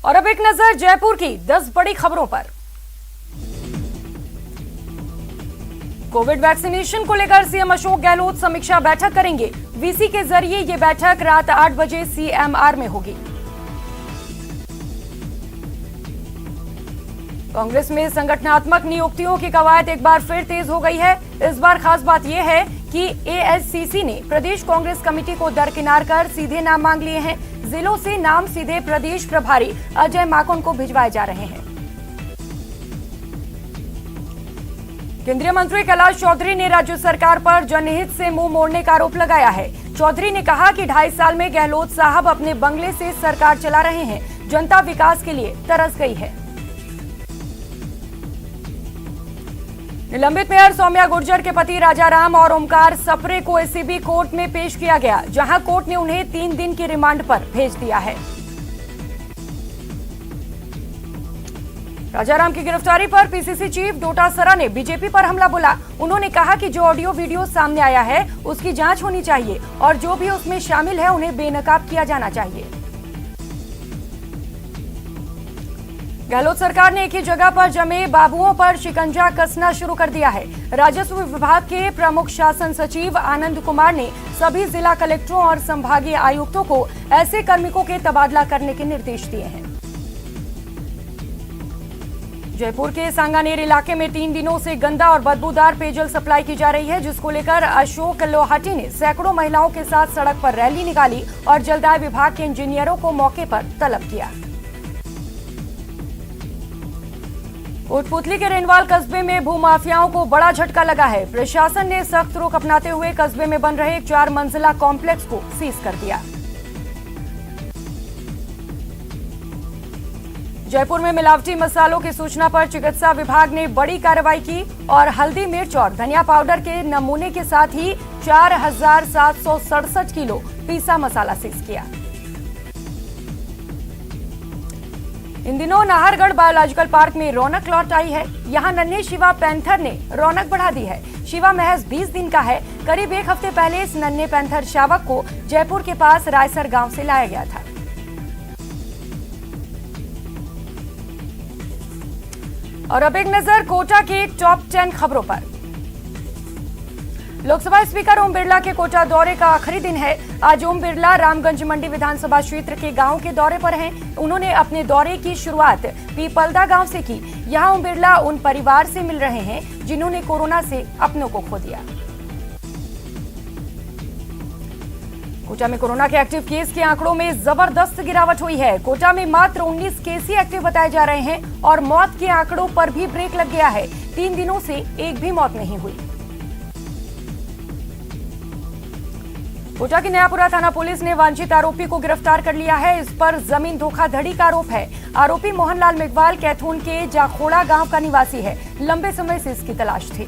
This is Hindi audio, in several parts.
और अब एक नजर जयपुर की 10 बड़ी खबरों पर। कोविड वैक्सीनेशन को लेकर सीएम अशोक गहलोत समीक्षा बैठक करेंगे। वीसी के जरिए ये बैठक रात 8 बजे सीएमआर में होगी। कांग्रेस में संगठनात्मक नियुक्तियों की कवायद एक बार फिर तेज हो गई है। इस बार खास बात यह है कि एआईसीसी ने प्रदेश कांग्रेस कमेटी को दरकिनार कर सीधे नाम मांग लिए हैं। जिलों से नाम सीधे प्रदेश प्रभारी अजय माकन को भिजवाए जा रहे हैं। केंद्रीय मंत्री कैलाश चौधरी ने राज्य सरकार पर जनहित से मुंह मोड़ने का आरोप लगाया है। चौधरी ने कहा कि 2.5 साल में गहलोत साहब अपने बंगले से सरकार चला रहे हैं। जनता विकास के लिए तरस गई है। निलंबित मेयर सौम्या गुर्जर के पति राजाराम और ओमकार सप्रे को एसीबी कोर्ट में पेश किया गया, जहां कोर्ट ने उन्हें 3 दिन की रिमांड पर भेज दिया है। राजाराम की गिरफ्तारी पर पीसीसी चीफ डोटासरा ने बीजेपी पर हमला बोला। उन्होंने कहा कि जो ऑडियो वीडियो सामने आया है उसकी जांच होनी चाहिए और जो भी उसमें शामिल है उन्हें बेनकाब किया जाना चाहिए। गहलोत सरकार ने एक ही जगह पर जमे बाबुओं पर शिकंजा कसना शुरू कर दिया है। राजस्व विभाग के प्रमुख शासन सचिव आनंद कुमार ने सभी जिला कलेक्टरों और संभागीय आयुक्तों को ऐसे कार्मिकों के तबादला करने के निर्देश दिए हैं। जयपुर के सांगानेर इलाके में 3 दिनों से गंदा और बदबूदार पेयजल सप्लाई की जा रही है, जिसको लेकर अशोक लोहाटी ने सैकड़ों महिलाओं के साथ सड़क पर रैली निकाली और जलदाय विभाग के इंजीनियरों को मौके पर तलब किया। कोटपुतली के रेनवाल कस्बे में भूमाफियाओं को बड़ा झटका लगा है। प्रशासन ने सख्त रुख अपनाते हुए कस्बे में बन रहे 4 मंजिला कॉम्प्लेक्स को सीज कर दिया। जयपुर में मिलावटी मसालों की सूचना पर चिकित्सा विभाग ने बड़ी कार्रवाई की और हल्दी, मिर्च और धनिया पाउडर के नमूने के साथ ही 4767 किलो पीसा मसाला सीज किया। इन दिनों नाहरगढ़ बायोलॉजिकल पार्क में रौनक लौट आई है। यहां नन्हे शिवा पैंथर ने रौनक बढ़ा दी है। शिवा महज 20 दिन का है। करीब 1 हफ्ते पहले इस नन्हे पैंथर शावक को जयपुर के पास रायसर गांव से लाया गया था। और अब एक नजर कोटा के टॉप 10 खबरों पर। लोकसभा स्पीकर ओम बिरला के कोटा दौरे का आखिरी दिन है। आज ओम बिरला रामगंज मंडी विधानसभा क्षेत्र के गांव के दौरे पर हैं। उन्होंने अपने दौरे की शुरुआत पीपलदा गांव से की। यहां ओम बिरला उन परिवार से मिल रहे हैं जिन्होंने कोरोना से अपनों को खो दिया। कोटा में कोरोना के एक्टिव केस के आंकड़ों में जबरदस्त गिरावट हुई है। कोटा में मात्र 19 केस ही एक्टिव बताए जा रहे हैं और मौत के आंकड़ों पर भी ब्रेक लग गया है। 3 दिनों से एक भी मौत नहीं हुई। कोटा की नयापुरा थाना पुलिस ने वांछित आरोपी को गिरफ्तार कर लिया है। इस पर जमीन धोखाधड़ी का आरोप है। आरोपी मोहनलाल मेघवाल कैथून के जाखोड़ा गांव का निवासी है। लंबे समय से इसकी तलाश थी।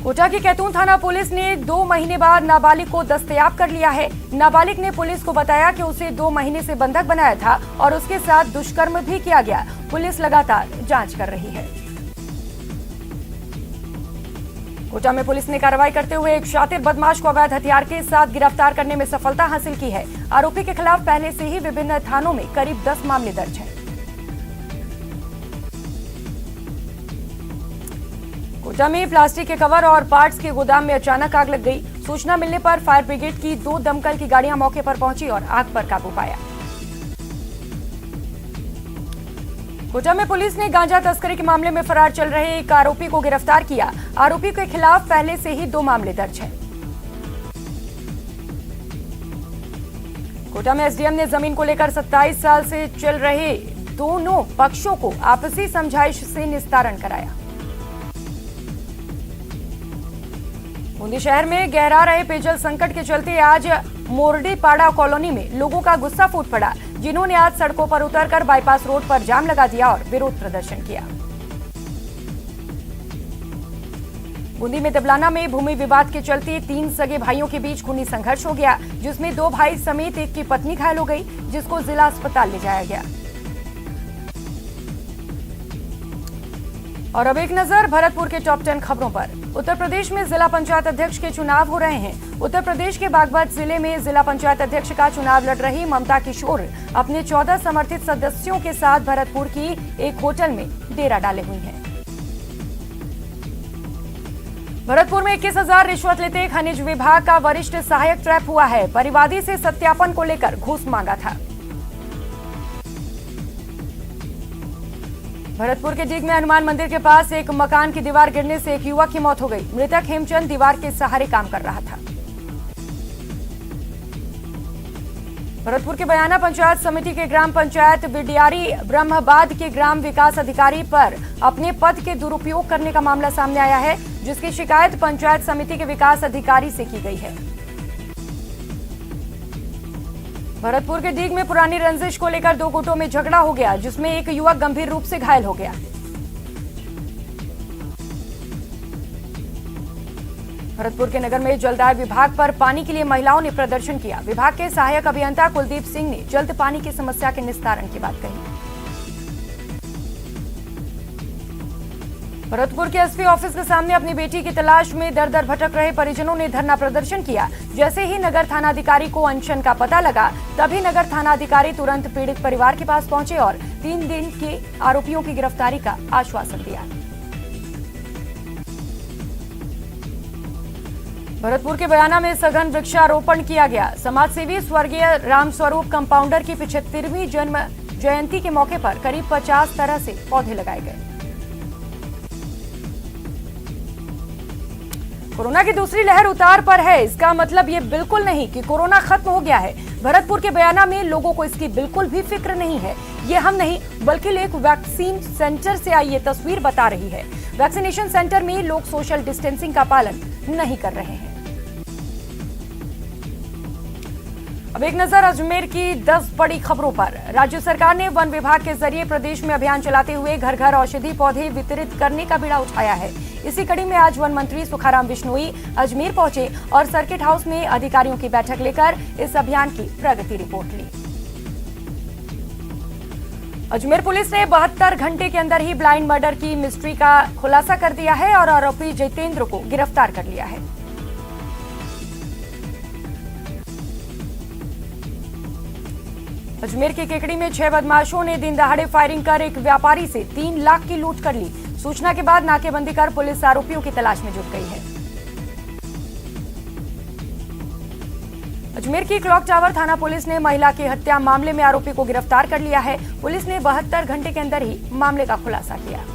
कोटा की कैथून थाना पुलिस ने 2 महीने बाद नाबालिग को दस्तयाब कर लिया है। नाबालिग ने पुलिस को बताया कि उसे 2 महीने से बंधक बनाया था और उसके साथ दुष्कर्म भी किया गया। पुलिस लगातार जांच कर रही है। कोटा में पुलिस ने कार्रवाई करते हुए एक शातिर बदमाश को अवैध हथियार के साथ गिरफ्तार करने में सफलता हासिल की है। आरोपी के खिलाफ पहले से ही विभिन्न थानों में करीब 10 मामले दर्ज हैं। कोटा में प्लास्टिक के कवर और पार्ट्स के गोदाम में अचानक आग लग गई। सूचना मिलने पर फायर ब्रिगेड की 2 दमकल की गाड़ियां मौके पर पहुंची और आग पर काबू पाया। कोटा में पुलिस ने गांजा तस्करी के मामले में फरार चल रहे एक आरोपी को गिरफ्तार किया। आरोपी के खिलाफ पहले से ही 2 मामले दर्ज हैं। कोटा में एसडीएम ने जमीन को लेकर 27 साल से चल रहे दोनों पक्षों को आपसी समझाइश से निस्तारण कराया। बूंदी शहर में गहरा रहे पेयजल संकट के चलते आज मोरडीपाड़ा कॉलोनी में लोगों का गुस्सा फूट पड़ा, जिन्होंने आज सड़कों पर उतरकर बाईपास रोड पर जाम लगा दिया और विरोध प्रदर्शन किया। बूंदी में दबलाना में भूमि विवाद के चलते 3 सगे भाइयों के बीच खूनी संघर्ष हो गया, जिसमें 2 भाई समेत एक की पत्नी घायल हो गई, जिसको जिला अस्पताल ले जाया गया। और अब एक नजर भरतपुर के टॉप 10 खबरों पर। उत्तर प्रदेश में जिला पंचायत अध्यक्ष के चुनाव हो रहे हैं। उत्तर प्रदेश के बागपत जिले में जिला पंचायत अध्यक्ष का चुनाव लड़ रही ममता किशोर अपने 14 समर्थित सदस्यों के साथ भरतपुर की एक होटल में डेरा डाले हुई हैं। भरतपुर में 21,000 रिश्वत लेते खनिज विभाग का वरिष्ठ सहायक ट्रैप हुआ है। परिवादी से सत्यापन को लेकर घूस मांगा था। भरतपुर के डीग में हनुमान मंदिर के पास एक मकान की दीवार गिरने से एक युवक की मौत हो गई। मृतक हेमचंद दीवार के सहारे काम कर रहा था। भरतपुर के बयाना पंचायत समिति के ग्राम पंचायत बिडियारी ब्रह्मबाद के ग्राम विकास अधिकारी पर अपने पद के दुरुपयोग करने का मामला सामने आया है, जिसकी शिकायत पंचायत समिति के विकास अधिकारी से की गई है। भरतपुर के डीग में पुरानी रंजिश को लेकर दो गुटों में झगड़ा हो गया, जिसमें एक युवक गंभीर रूप से घायल हो गया। भरतपुर के नगर में जलदाय विभाग पर पानी के लिए महिलाओं ने प्रदर्शन किया। विभाग के सहायक अभियंता कुलदीप सिंह ने जल्द पानी की समस्या के निस्तारण की बात कही। भरतपुर के एसपी ऑफिस के सामने अपनी बेटी की तलाश में दर दर भटक रहे परिजनों ने धरना प्रदर्शन किया। जैसे ही नगर थानाधिकारी को अनशन का पता लगा, तभी नगर थानाधिकारी तुरंत पीड़ित परिवार के पास पहुंचे और 3 दिन के आरोपियों की गिरफ्तारी का आश्वासन दिया। भरतपुर के बयाना में सघन वृक्षारोपण किया गया। समाजसेवी स्वर्गीय रामस्वरूप कंपाउंडर की 75वीं जन्म जयंती के मौके पर करीब 50 तरह से पौधे लगाए गए। कोरोना की दूसरी लहर उतार पर है। इसका मतलब ये बिल्कुल नहीं कि कोरोना खत्म हो गया है। भरतपुर के बयाना में लोगों को इसकी बिल्कुल भी फिक्र नहीं है। ये हम नहीं बल्कि एक वैक्सीन सेंटर से आई ये तस्वीर बता रही है। वैक्सीनेशन सेंटर में लोग सोशल डिस्टेंसिंग का पालन नहीं कर रहे हैं। अब एक नजर अजमेर की 10 बड़ी खबरों पर। राज्य सरकार ने वन विभाग के जरिए प्रदेश में अभियान चलाते हुए घर घर औषधि पौधे वितरित करने का बीड़ा उठाया है। इसी कड़ी में आज वन मंत्री सुखाराम बिश्नोई अजमेर पहुंचे और सर्किट हाउस में अधिकारियों की बैठक लेकर इस अभियान की प्रगति रिपोर्ट ली। अजमेर पुलिस ने 72 घंटे के अंदर ही ब्लाइंड मर्डर की मिस्ट्री का खुलासा कर दिया है और आरोपी जितेंद्र को गिरफ्तार कर लिया है। अजमेर के केकड़ी में 6 बदमाशों ने दिन दहाड़े फायरिंग कर एक व्यापारी से 3 लाख की लूट कर ली। सूचना के बाद नाकेबंदी कर पुलिस आरोपियों की तलाश में जुट गई है। अजमेर की क्लॉक टावर थाना पुलिस ने महिला की हत्या मामले में आरोपी को गिरफ्तार कर लिया है। पुलिस ने 72 घंटे के अंदर ही मामले का खुलासा किया।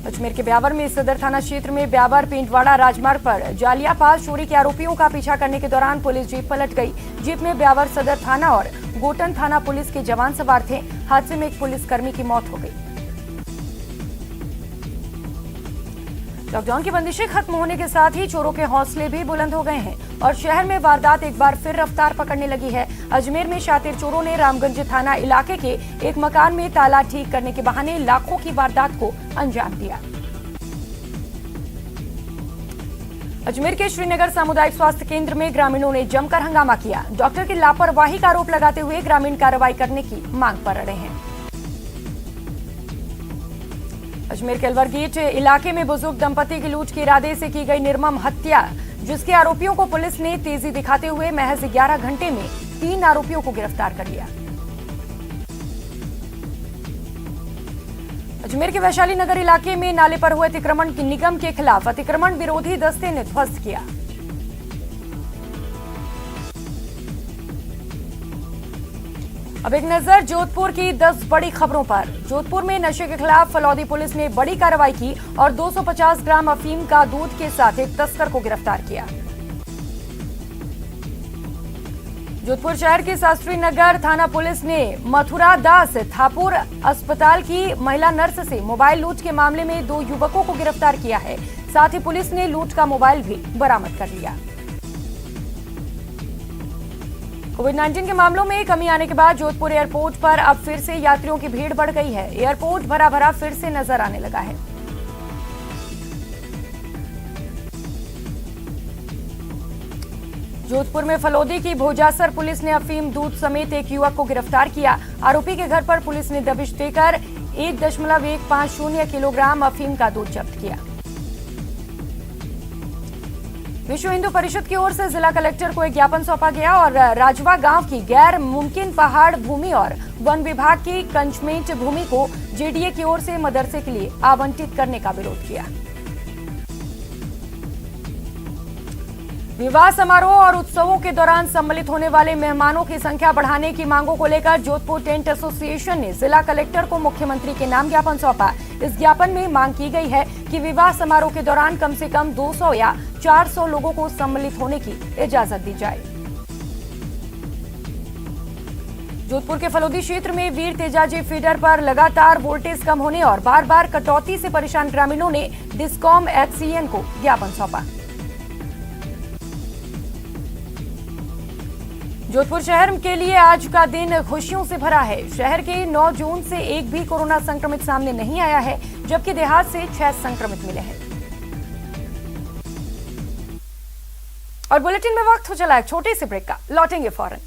अजमेर के ब्यावर में सदर थाना क्षेत्र में ब्यावर पिंडवाड़ा राजमार्ग पर जालिया पास चोरी के आरोपियों का पीछा करने के दौरान पुलिस जीप पलट गई। जीप में ब्यावर सदर थाना और गोटन थाना पुलिस के जवान सवार थे। हादसे में एक पुलिसकर्मी की मौत हो गई। लॉकडाउन की बंदिशें खत्म होने के साथ ही चोरों के हौसले भी बुलंद हो गए हैं और शहर में वारदात एक बार फिर रफ्तार पकड़ने लगी है। अजमेर में शातिर चोरों ने रामगंज थाना इलाके के एक मकान में ताला ठीक करने के बहाने लाखों की वारदात को अंजाम दिया। अजमेर के श्रीनगर सामुदायिक स्वास्थ्य केंद्र में ग्रामीणों ने जमकर हंगामा किया। डॉक्टर की लापरवाही का आरोप लगाते हुए ग्रामीण कार्रवाई करने की मांग पर अड़े हैं। अजमेर के अलवर गेट इलाके में बुजुर्ग दंपति की लूट के इरादे से की गई निर्मम हत्या, जिसके आरोपियों को पुलिस ने तेजी दिखाते हुए महज 11 घंटे में 3 आरोपियों को गिरफ्तार कर लिया। अजमेर के वैशाली नगर इलाके में नाले पर हुए अतिक्रमण की निगम के खिलाफ अतिक्रमण विरोधी दस्ते ने ध्वस्त किया। अब एक नजर जोधपुर की 10 बड़ी खबरों पर। जोधपुर में नशे के खिलाफ फलौदी पुलिस ने बड़ी कार्रवाई की और 250 ग्राम अफीम का दूध के साथ एक तस्कर को गिरफ्तार किया। जोधपुर शहर के शास्त्री नगर थाना पुलिस ने मथुरा दास थापुर अस्पताल की महिला नर्स से मोबाइल लूट के मामले में 2 युवकों को गिरफ्तार किया है। साथ ही पुलिस ने लूट का मोबाइल भी बरामद कर लिया। कोविड-19 के मामलों में कमी आने के बाद जोधपुर एयरपोर्ट पर अब फिर से यात्रियों की भीड़ बढ़ गई है। एयरपोर्ट भरा भरा फिर से नजर आने लगा है। जोधपुर में फलौदी की भोजासर पुलिस ने अफीम दूध समेत एक युवक को गिरफ्तार किया। आरोपी के घर पर पुलिस ने दबिश देकर 1.150 किलोग्राम अफीम का दूध जब्त किया। विश्व हिंदू परिषद की ओर से जिला कलेक्टर को एक ज्ञापन सौंपा गया और राजवा गांव की गैर मुमकिन पहाड़ भूमि और वन विभाग की कंचमेंट भूमि को जेडीए की ओर से मदरसे के लिए आवंटित करने का विरोध किया। विवाह समारोह और उत्सवों के दौरान सम्मिलित होने वाले मेहमानों की संख्या बढ़ाने की मांगों को लेकर जोधपुर टेंट एसोसिएशन ने जिला कलेक्टर को मुख्यमंत्री के नाम ज्ञापन सौंपा। इस ज्ञापन में मांग की गई है कि विवाह समारोह के दौरान कम से कम 200 या 400 लोगों को सम्मिलित होने की इजाजत दी जाए। जोधपुर के फलोदी क्षेत्र में वीर तेजाजी फीडर पर लगातार वोल्टेज कम होने और बार बार कटौती से परेशान ग्रामीणों ने डिस्कॉम HCN को ज्ञापन सौंपा। जोधपुर शहर के लिए आज का दिन खुशियों से भरा है। शहर के 9 जून से एक भी कोरोना संक्रमित सामने नहीं आया है, जबकि देहात से 6 संक्रमित मिले हैं। और बुलेटिन में वक्त हो चला एक छोटे से ब्रेक का, लौटेंगे फौरन।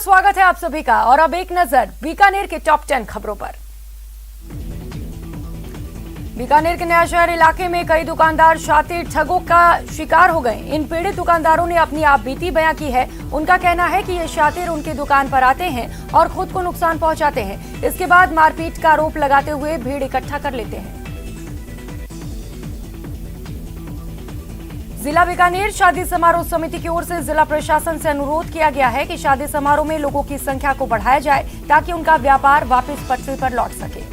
स्वागत है आप सभी का और अब एक नजर बीकानेर के टॉप 10 खबरों पर। बीकानेर के नया शहर इलाके में कई दुकानदार शातिर ठगों का शिकार हो गए। इन पीड़ित दुकानदारों ने अपनी आपबीती बयां की है। उनका कहना है कि ये शातिर उनकी दुकान पर आते हैं और खुद को नुकसान पहुंचाते हैं। इसके बाद मारपीट का आरोप लगाते हुए भीड़ इकट्ठा कर लेते हैं। जिला बीकानेर शादी समारोह समिति की ओर से जिला प्रशासन से अनुरोध किया गया है कि शादी समारोह में लोगों की संख्या को बढ़ाया जाए ताकि उनका व्यापार वापस पटरी पर लौट सके।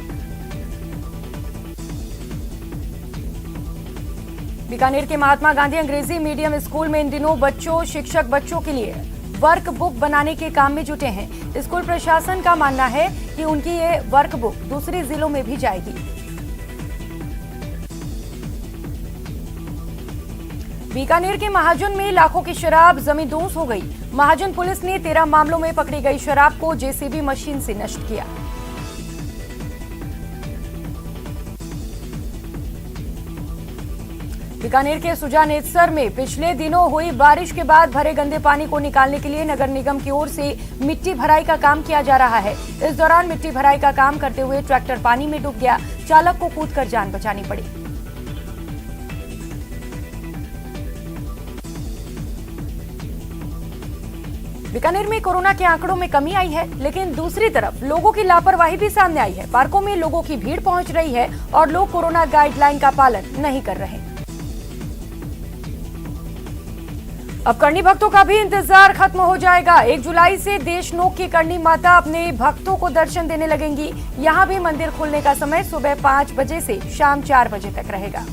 बीकानेर के महात्मा गांधी अंग्रेजी मीडियम स्कूल में इन दिनों शिक्षक बच्चों के लिए वर्क बुक बनाने के काम में जुटे हैं। स्कूल प्रशासन का मानना है कि उनकी ये वर्क बुक दूसरे जिलों में भी जाएगी। बीकानेर के महाजन में लाखों की शराब जमींदोज हो गई। महाजन पुलिस ने 13 मामलों में पकड़ी गई शराब को जेसीबी मशीन से नष्ट किया। बीकानेर के सुजानेसर में पिछले दिनों हुई बारिश के बाद भरे गंदे पानी को निकालने के लिए नगर निगम की ओर से मिट्टी भराई का काम किया जा रहा है। इस दौरान मिट्टी भराई का काम करते हुए ट्रैक्टर पानी में डूब गया। चालक को कूदकर जान बचानी पड़ी। बीकानेर में कोरोना के आंकड़ों में कमी आई है, लेकिन दूसरी तरफ लोगों की लापरवाही भी सामने आई है। पार्कों में लोगों की भीड़ पहुंच रही है और लोग कोरोना गाइडलाइन का पालन नहीं कर रहे। अब करणी भक्तों का भी इंतजार खत्म हो जाएगा। 1 जुलाई से देशनोक की करणी माता अपने भक्तों को दर्शन देने लगेंगी। यहां भी मंदिर खुलने का समय सुबह 5 बजे से शाम 4 बजे तक रहेगा।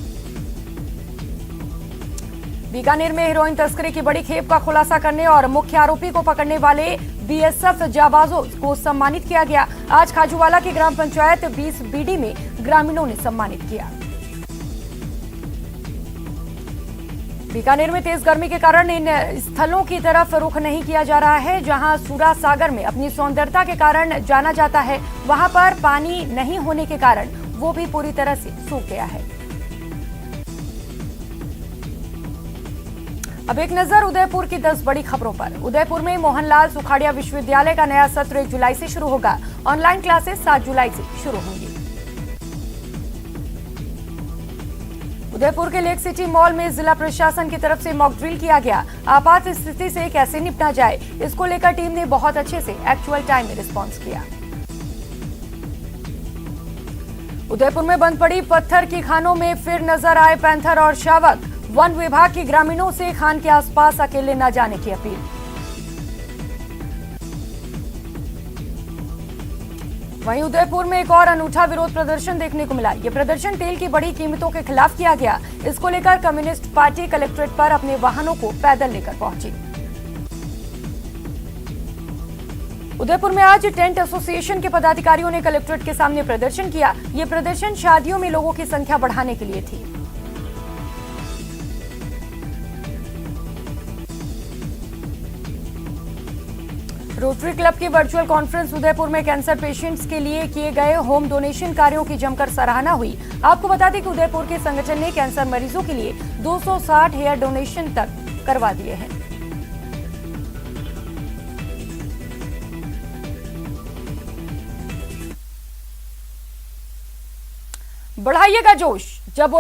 बीकानेर में हेरोइन तस्करी की बड़ी खेप का खुलासा करने और मुख्य आरोपी को पकड़ने वाले बीएसएफ जाबाजों को सम्मानित किया गया। आज खाजूवाला की ग्राम पंचायत 20 बीडी में ग्रामीणों ने सम्मानित किया। बीकानेर में तेज गर्मी के कारण इन स्थलों की तरफ रुख नहीं किया जा रहा है, जहां सूरा सागर में अपनी सौंदर्यता के कारण जाना जाता है। वहां पर पानी नहीं होने के कारण वो भी पूरी तरह से सूख गया है। अब एक नजर उदयपुर की 10 बड़ी खबरों पर। उदयपुर में मोहनलाल सुखाड़िया विश्वविद्यालय का नया सत्र 1 जुलाई से शुरू होगा। ऑनलाइन क्लासेस 7 जुलाई से शुरू होंगी। उदयपुर के लेक सिटी मॉल में जिला प्रशासन की तरफ से मॉक ड्रिल किया गया। आपात स्थिति से कैसे निपटा जाए, इसको लेकर टीम ने बहुत अच्छे से एक्चुअल टाइम में रिस्पॉन्स किया। उदयपुर में बंद पड़ी पत्थर की खानों में फिर नजर आए पैंथर और शावक। वन विभाग के ग्रामीणों से खान के आसपास अकेले न जाने की अपील। वहीं उदयपुर में एक और अनूठा विरोध प्रदर्शन देखने को मिला। ये प्रदर्शन तेल की बढ़ी कीमतों के खिलाफ किया गया। इसको लेकर कम्युनिस्ट पार्टी कलेक्ट्रेट पर अपने वाहनों को पैदल लेकर पहुंची। उदयपुर में आज टेंट एसोसिएशन के पदाधिकारियों ने कलेक्ट्रेट के सामने प्रदर्शन किया। ये प्रदर्शन शादियों में लोगों की संख्या बढ़ाने के लिए थी। रोटरी क्लब की वर्चुअल कॉन्फ्रेंस उदयपुर में कैंसर पेशेंट्स के लिए किए गए होम डोनेशन कार्यों की जमकर सराहना हुई। आपको बता दें कि उदयपुर के संगठन ने कैंसर मरीजों के लिए 260 हेयर डोनेशन तक करवा दिए हैं। बढ़ाइएगा जोश। जब